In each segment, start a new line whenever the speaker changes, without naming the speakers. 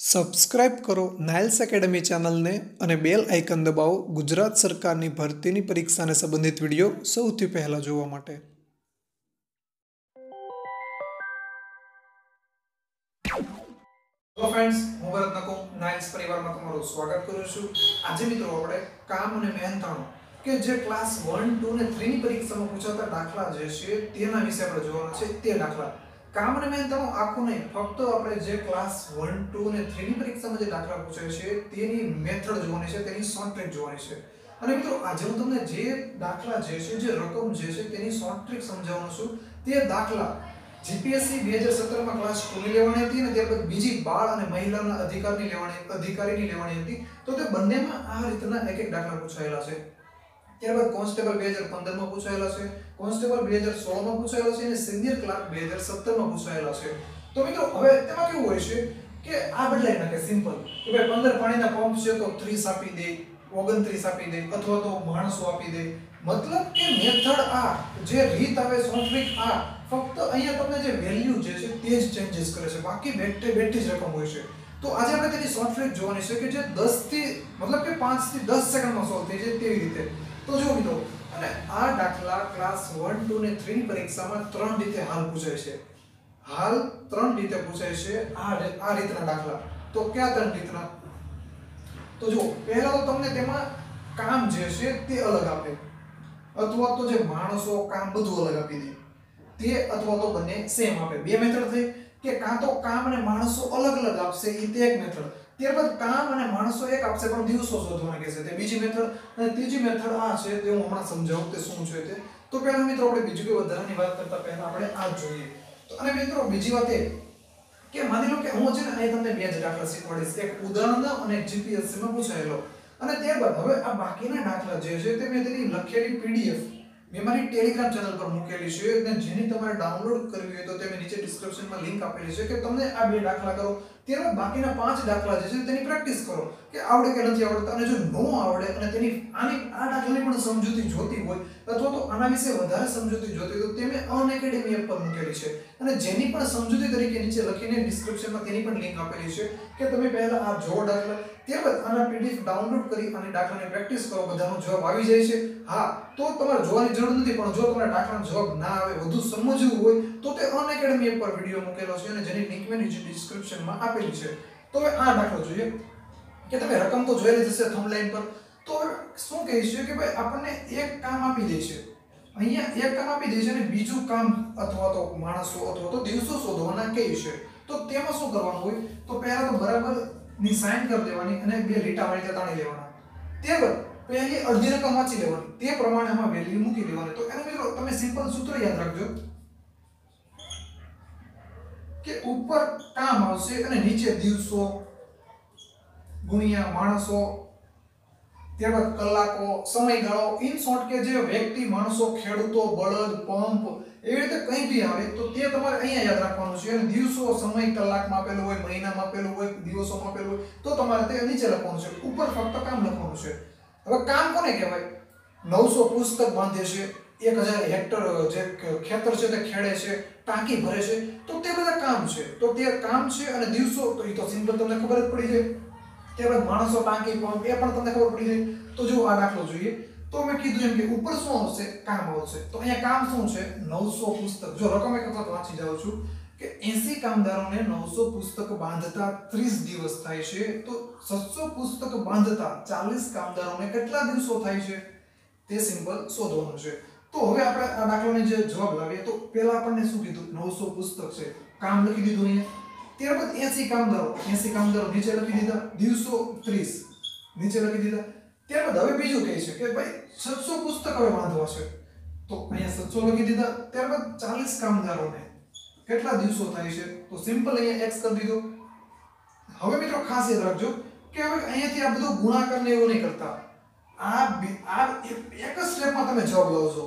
Subscribe કરો Niles academy ચેનલને અને બેલ આઇકન દબાવો ગુજરાત સરકારની ભરતીની પરીક્ષાને સંબંધિત વિડીયો સૌથી પહેલા જોવા માટે। હેલો ફ્રેન્ડ્સ, હું ભરત નકો નાઇલ્સ પરિવારમાં તમારું સ્વાગત કરું છું। આજે મિત્રો આપણે કામ અને મહેનતાણું કે જે ક્લાસ 1, 2 અને 3 ની પરીક્ષામાં પૂછાતા દાખલા જે છે તેના વિશે આપણે જોવાના છે। તે દાખલા કામ અને મહેનતાણું આખું નહીં, ફક્ત આપણે જે ક્લાસ 1, 2 અને 3 ની પરીક્ષામાં જે દાખલા પૂછાય છે તેની મેથડ જોવાની છે, તેની શોર્ટ ટ્રિક જોવાની છે। અને મિત્રો આજે હું તમને જે દાખલા જે છે, જે રકમ જે છે તેની શોર્ટ ટ્રિક સમજાવવાનો છું। તે દાખલા જીપીએસસી 2017 માં ક્લાસ 2 ની લેવાની હતી અને ત્યારબાદ બીજી બાળ અને મહિલાના અધિકારીની લેવાની હતી। તો તે બંનેમાં આ રીતના એક એક દાખલા પૂછાયેલા છે। ત્યારબાદ કોન્સ્ટેબલ 2015 માં પૂછાયેલા છે, કોન્સ્ટેબલ 2016 માં પૂછાયેલા છે અને સિનિયર ક્લાર્ક 2017 માં પૂછાયેલા છે। તો મિત્રો હવે તેમાં કેવું હોય છે કે આ બદલાઈ નાખે સિમ્પલ કે ભાઈ 15 પાણીના પંપ છે તો 30 આપી દે, 29 આપી દે અથવા તો માણસો આપી દે। મતલબ કે મેથડ આ જે રીત આવે સોન્ટ્રિક આ ફક્ત અહીંયા તમને જે વેલ્યુ જે છે તે જ ચેન્જીસ કરે છે, બાકી બેઠી જ રકમ હોય છે। તો આજે આપણે તેની સોન્ટ્રિક જોવાની છે કે જે 10 થી મતલબ કે 5 થી 10 સેકન્ડમાં સોલ્વ થઈ જાય તેવી રીતે। તો જો મિત્રો, અને આ દાખલા ક્લાસ 1, 2 અને 3 ની પરીક્ષામાં 3 રીતે હાલ પૂછાય છે। હાલ 3 રીતે પૂછાય છે આ રીતના દાખલા। તો કયા 3 રીતના? તો જો પહેલા તો તમને તેમાં કામ જે છે તે અલગ આપે, અથવા તો જે માણસો કામ બધું અલગ આપી દે, તે અથવા તો બંને સેમ આપે। બે મેથડ થઈ કે કાં તો કામ અને માણસો અલગ અલગ આપશે, એ તે એક મેથડ। ત્યારબાદ કામ અને માણસો એક આપશે પણ દિવસો શોધવાના કહેશે, તે બીજી મેથડ। અને ત્રીજી મેથડ આ છે, તે હું હમણાં સમજાવું તે શું છે તે। તો પહેલા મિત્રો આપણે બીજું કોઈ વધારાની વાત કરતા પહેલા આપણે આ જોઈએ। તો અને મિત્રો બીજી વાત એ કે માની લો કે હું છે ને અહીં તમને બે જ દાખલા શીખવાડીશ, એક ઉદાહરણનો અને એક જીપીએસસી માં પૂછાયેલો। અને ત્યારબાદ હવે આ બાકીના દાખલા જે છે તે મેં તેની લખેલી પીડીએફ મેં મારી ટેલિગ્રામ ચેનલ પર મૂકેલી છે અને જેની તમારે ડાઉનલોડ કરવી હોય તો તે મેં નીચે ડિસ્ક્રિપ્શનમાં લિંક આપેલી છે કે તમને આ બે દાખલા કરો, ત્યારબાદ બાકીના 5 દાખલા જે છે તેની પ્રેક્ટિસ કરો કે આવડે કે નથી આવડતા। અને જો નો આવડે અને તેની આ દાખલાની પણ સમજૂતી જોતી હોય અથવા તો આના વિશે વધારે સમજૂતી જોતી હોય તો તે મેં અનએકેડમી એપ પર મૂકેલી છે અને જેની પણ સમજૂતી તરીકે નીચે લખીને ડિસ્ક્રિપ્શનમાં તેની પણ લિંક આપેલી છે કે તમે પહેલા આ જો દાખલા, ત્યારબાદ આના પીડીએફ ડાઉનલોડ કરી અને દાખલાની પ્રેક્ટિસ કરો, બધાનો જવાબ આવી જાય છે। હા, તો તમારે જોવાની જરૂર નથી, પણ જો તમને દાખલાનો જવાબ ના આવે, વધુ સમજવું હોય તો તે અનએકેડમી એપ પર વિડિયો મૂકેલો છે અને જેની લિંક મેં નીચે ડિસ્ક્રિપ્શનમાં આપેલી છે। તો હવે આ દાખલો જોઈએ કે તમે રકમ તો જોયેલી જ હશે થંબલાઈન પર। તો શું કહે છે કે ભાઈ આપણને એક કામ આપી દે છે, અહીંયા એક કામ આપી દે છે અને બીજું કામ અથવા તો માણસો અથવા તો દિવસો શોધવાના કહે છે। તો તેમાં શું કરવાનું હોય? તો પહેલા તો બરાબર ની સાઈન કરી દેવાની અને બે લીટા વાળી તાણી લેવાના। ત્યારબાદ પહેલી અડધી રકમ વાંચી લેવાની, તે પ્રમાણે આમાં વેલ્યુ મૂકી દેવાની। તો એનો મિત્રો તમે સિમ્પલ સૂત્ર યાદ રાખજો કે ઉપર કામ આવશે અને નીચે દિવસો ગુણ્યા માણસો, ત્યારબાદ કલાકો, સમયગાળો, ઇન શોર્ટ કે જે વ્યક્તિ, માણસો, ખેડૂતો, બળદ, પંપ, એવી રીતે કંઈ બી આવે તો તે તમારે અહીંયા યાદ રાખવાનું છે। અને દિવસો, સમય કલાકમાં આપેલું હોય, મહિનામાં આપેલું હોય, દિવસોમાં આપેલું હોય તો તમારે તે નીચે લખવાનું છે, ઉપર ફક્ત કામ લખવાનું છે। હવે કામ કોને કહેવાય? 900 પુસ્તક બાંધે છે, 1000 હેક્ટર જે ખેતર છે તે ખેડે છે, ટાંકી ભરે છે, તો તે બધા કામ છે। તો તે કામ છે અને દિવસો તો એ તો સિમ્પલ તમને ખબર જ પડી જાય। ત્યારબાદ માણસો, ટાંકી, પંપ એ પણ તમને ખબર પડી જાય। તો જો આ દાખલો જોઈએ તો મેં કીધું એમ કે ઉપર શું આવશે? કામ આવશે। તો અહીંયા કામ શું છે? 900 પુસ્તક। જો રકમ એક વખત વાંચી જાઉં છું કે 80 કામદારોને 900 પુસ્તક બાંધતા 30 દિવસ થાય છે, તો 700 પુસ્તક બાંધતા 40 કામદારોને કેટલા દિવસો થાય છે? તે સિમ્પલ શોધવાનું છે। તો હવે આપણે આ દાખલાને જે જવાબ લાવીએ તો પહેલા આપણને શું કીધું? 900 પુસ્તક છે, કામ લખી દીધું અહીંયા। ત્યારબાદ 80 કામદારો નીચે લખી દીધા, દિવસો 30 નીચે લખી દીધા। ત્યારબાદ હવે બીજું કહે છે કે ભાઈ 700 પુસ્તક હવે બાંધવા છે, તો અહીંયા 700 લખી દીધા। ત્યારબાદ 40 કામદારોને કેટલા દિવસો થાય છે? તો સિમ્પલ અહીંયા x કરી દીધો। હવે મિત્રો ખાસ યાદ રાખજો કે હવે અહીંયાથી આ બધું ગુણાકાર ને એવું નહીં કરતા, આ એક જ સ્ટેપમાં તમે જવાબ લાવજો।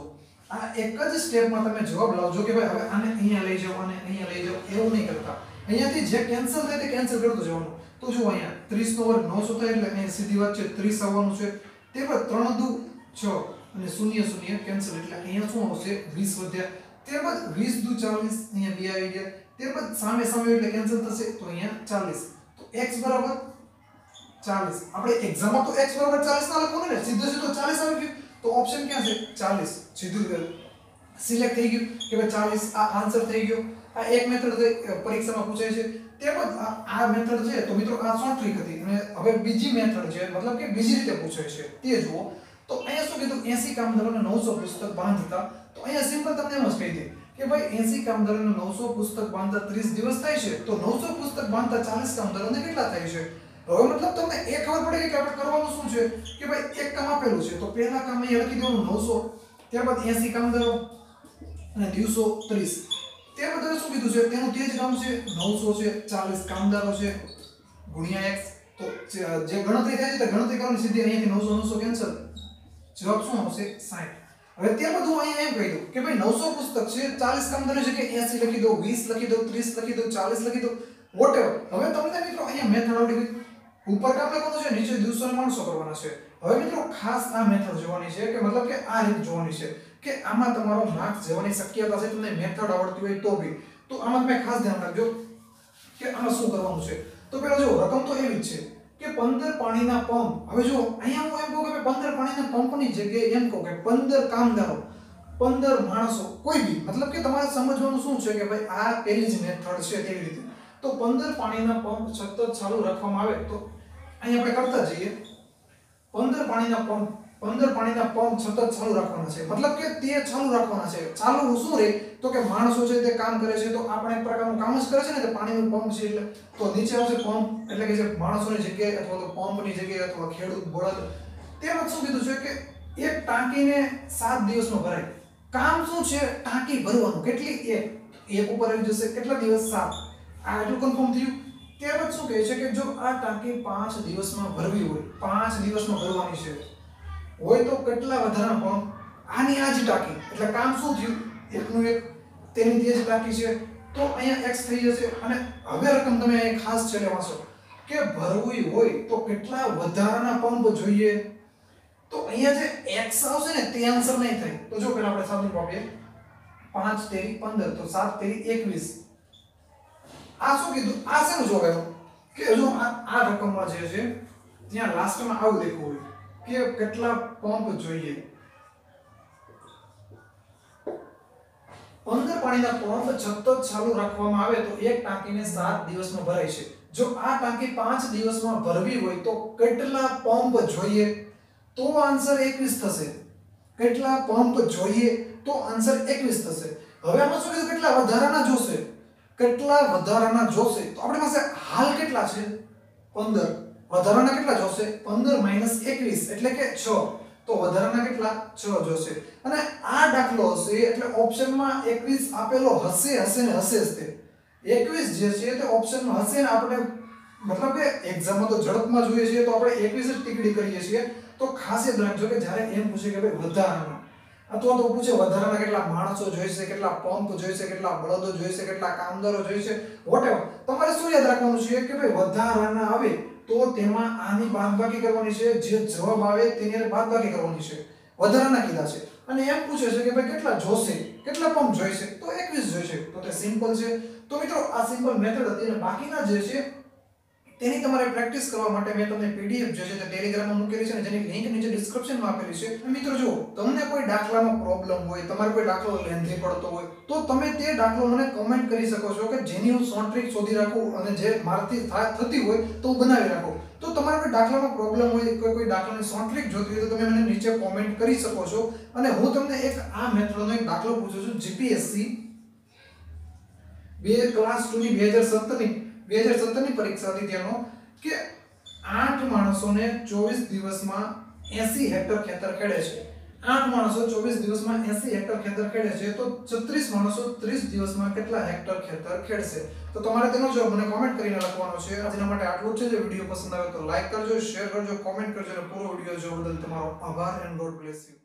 આ એક જ સ્ટેપમાં તમે જવાબ લાવજો કે ભાઈ હવે આને અહીંયા લઈ જાઓ અને અહીંયા લઈ જાઓ, એવું નહીં કરતા। અહીંયાથી જે કેન્સલ થાય તે કેન્સલ કરતું જવાનું। તો જો અહીંયા 30 નો વર્ગ 900 થાય એટલે અહીંયા સીધી વાત છે 30 આવવાનું છે। ત્યારબાદ 3 દુ 6 અને 0 0 કેન્સલ એટલે અહીંયા શું આવશે? 20 વધ્યા। ત્યારબાદ 20 દુ 40 અહીંયા 2 આવી ગયા। ત્યારબાદ સામે એટલે કેન્સલ થશે તો અહીંયા 40। તો x બરાબર 40. આપણે એક્ઝામમાં તો x બરાબર 40 ના લખવાનું ને, સીધો સીધો 40 આવી ગયું. તો ઓપ્શન ક્યાં છે? 40. સીધું સિલેક્ટ થઈ ગયું કે ભાઈ 40 આ આન્સર થઈ ગયો. આ એક મેથડ પરીક્ષામાં પૂછાય છે. ત્યારબાદ આ મેથડ છે તો મિત્રો આ શોર્ટ ટ્રિક હતી, અને હવે બીજી મેથડ છે, મતલબ કે બીજી રીતે પૂછાય છે તે જુઓ. તો અહીંયા શું કીધું? 80 કામદારોને 900 પુસ્તક બાંધતા. તો અહીંયા સિમ્પલ તમને એમ જ કહી દે કે ભાઈ 80 કામદારોને 900 પુસ્તક બાંધતા 30 દિવસ થાય છે, તો 900 પુસ્તક બાંધતા 40 કામદારોને કેટલા થાય છે? હવે મતલબ તમને એ ખબર પડે કે આપણે કરવાનું શું છે કે ભાઈ એક કામ આપેલું છે તો પહેલા કામ અહીંયા લખી દેવાનું 900, ત્યારબાદ 80 કામદારો અને દિવસો 30. ત્યારબાદ શું કીધું છે? તેનું તે જ કામ છે, 900 છે, 40 કામદારો છે ગુણ્યા x. તો જે ગણતરી થાય છે તે ગણતરી કરવાની સીધી અહીંયાથી 900 કેન્સલ. જવાબ શું આવશે? 60. હવે ત્યારબાદ હું અહીંયા એમ કહી દઉં કે ભાઈ 900 પુસ્તક છે, 40 કામદારો છે કે 80 લખી દો, 20 લખી દો, 30 લખી દો, 40 લખી દો, વોટેવર. હવે તમને મિત્રો અહીંયા મેથડ આવડી ગઈ. ઉપર કામ લખવાનું છે, નીચે દિવસોને માણસો કરવાના છે. હવે મિત્રો ખાસ આ મેથડ જોવાની છે, કે મતલબ કે આ રીત જોવાની છે કે આમાં તમારો માર્ક્સ જવાની શક્યતા છે. તમને મેથડ આવડતી હોય તો બી, તો આમાં તમે ખાસ ધ્યાન રાખજો કે આમાં શું કરવાનું છે. તો પહેલા જો રકમ તો એવી જ છે કે 15 પાણીના પંપ. હવે જો અહીંયા હું એમ કહું કે 15 પાણીના પંપની જગ્યાએ એમ કહું કે 15 કામદારો, 15 માણસો, કોઈ બી, મતલબ કે તમારે સમજવાનું શું છે કે ભાઈ આ પેલી જ મેથડ છે તેવી રીતે. તો 15 પાણીના પંપ સતત ચાલુ રાખવામાં આવે તો અહીંયા આપણે કરતા જઈએ. 15 પાણીના પંપ સતત ચાલુ રાખવાના છે, મતલબ કે તે ચાલુ રાખવાના છે. ચાલુ શું રે? તો કે માણસો છે તે કામ કરે છે, તો આપણે એક પ્રકારનું કામ જ કરે છે ને, તે પાણીનું પંપ છે એટલે. તો નીચે આવશે પંપ, એટલે કે જે માણસોની જગ્યાએ અથવા તો પંપની જગ્યાએ અથવા ખેડૂત બળદ. તેમાં શું કીધું છે કે એક ટાંકીને 7 દિવસમાં ભરાય. કામ શું છે? ટાંકી ભરવાનું. કેટલી? એક ઉપર આવી જશે કેટલા દિવસ? 7. આ એટલું કન્ફર્મ થયું. ત્યારબાદ શું કહે છે કે જો આ ટાંકી 5 દિવસમાં ભરવી હોય, 5 દિવસમાં ભરવાની છે હોય, તો કેટલા વધારાના પંપ? આની આ જ ટાંકી, એટલે કામ શું થયું? એકનું એક, તેની તે જ ટાંકી છે, તો અહીંયા x થઈ જશે. અને હવે રકમ તમે અહીં ખાસ છેલ્લે વાંચો કે ભરવી હોય તો કેટલા વધારાના પંપ જોઈએ. તો અહીંયા જે x આવશે ને તે આન્સર નહીં થાય. તો જો પહેલા આપણે સાદું આપીએ, 5 તેરી 15, તો 7 તેરી 21. આ શું કીધું? આ શેનું જોવાનું કે જો આ રકમમાં જે છે ત્યાં લાસ્ટમાં આવું દેખવું હોય કે કેટલા પંપ જોઈએ. 15 પાણીના પંપ સતત ચાલુ રાખવામાં આવે તો એક ટાંકીને 7 દિવસમાં ભરાય છે. જો આ ટાંકી 5 દિવસમાં ભરવી હોય તો કેટલા પંપ જોઈએ? તો આન્સર 21 થશે. કેટલા પંપ જોઈએ? તો આન્સર 21 થશે. હવે આમાં શું કીધું? કેટલા વધારાના જોશે? કેટલા વધારાના જોશે? તો આપણી પાસે હાલ કેટલા છે? 15. વધારાના કેટલા જોશે? 15 - 21 એટલે કે 6. તો વધારાના કેટલા? 6 જોશે. અને આ દાખલો હશે એટલે ઓપ્શનમાં 21 આપેલો હશે ને હશે જ તે. 21 જે છે તે ઓપ્શનમાં હશે ને આપણે, મતલબ કે એક્ઝામમાં તો ઝડપમાં જોઈએ છીએ તો આપણે 21 જ ટીકડી કરીએ છીએ. તો ખાસ યાદ રાખજો કે જ્યારે એમ પૂછે કે ભાઈ વધારાના, અથવા તો પૂછે વધારાના કેટલા માણસો જોઈશે, કેટલા પંપ જોઈશે, કેટલા બળદો જોઈશે, કેટલા કામદારો જોઈશે, વોટેવર, તમારે શું યાદ રાખવાનું છે કે ભાઈ વધારાના આવે તો તેમાં આની બાદબાકી કરવાની છે, જે જવાબ આવે તેની બાદબાકી કરવાની છે. વધારાના કીધા છે અને એમ પૂછે છે કે ભાઈ કેટલા જોશે, કેટલા પંપ જોઈશે, તો 21 જોઈશે. તો તે સિમ્પલ છે. તો મિત્રો આ સિમ્પલ મેથડ હતી, અને બાકીના જે છે તેની તમારે પ્રેક્ટિસ કરવા માટે મેં તમને પીડીએફ જે છે તે ટેલિગ્રામમાં મૂકેલી છે, અને જેની લિંક નીચે ડિસ્ક્રિપ્શનમાં આપેલી છે. મિત્રો જો તમને કોઈ દાખલામાં પ્રોબ્લેમ હોય, તમારે કોઈ દાખલો લેન્ધી પડતો હોય, તો તમે તે દાખલો મને કમેન્ટ કરી શકો છો કે જેની હું શોર્ટ ટ્રિક શોધી રાખું, અને જે મારાથી થતી હોય તો હું બનાવી રાખું. તો તમારે કોઈ દાખલામાં પ્રોબ્લેમ હોય, કોઈ દાખલાની શોર્ટ ટ્રિક જોતી હોય તો તમે મને નીચે કોમેન્ટ કરી શકો છો, અને હું તમને એક આ મેથડનો એક દાખલો પૂછું છું. જીપીએસસી ક્લાસ 2 ની 2017ની પરીક્ષા હતી તેનો કે 8 માણસોને 24 દિવસમાં 80 હેક્ટર ખેતર ખેડે છે. 8 માણસો 24 દિવસમાં 80 હેક્ટર ખેતર ખેડે છે, તો 36 માણસો 30 દિવસમાં કેટલા હેક્ટર ખેતર ખેડશે? તો તમારે તેનો જવાબ મને કોમેન્ટ કરીને લખવાનો છે. આજના માટે આટલું જ છે. જો વિડિયો પસંદ આવે તો લાઈક કરજો, શેર કરજો, કોમેન્ટ કરજો, અને પૂરો વિડિયો જોવા બદલ તમારો આભાર. And God bless you.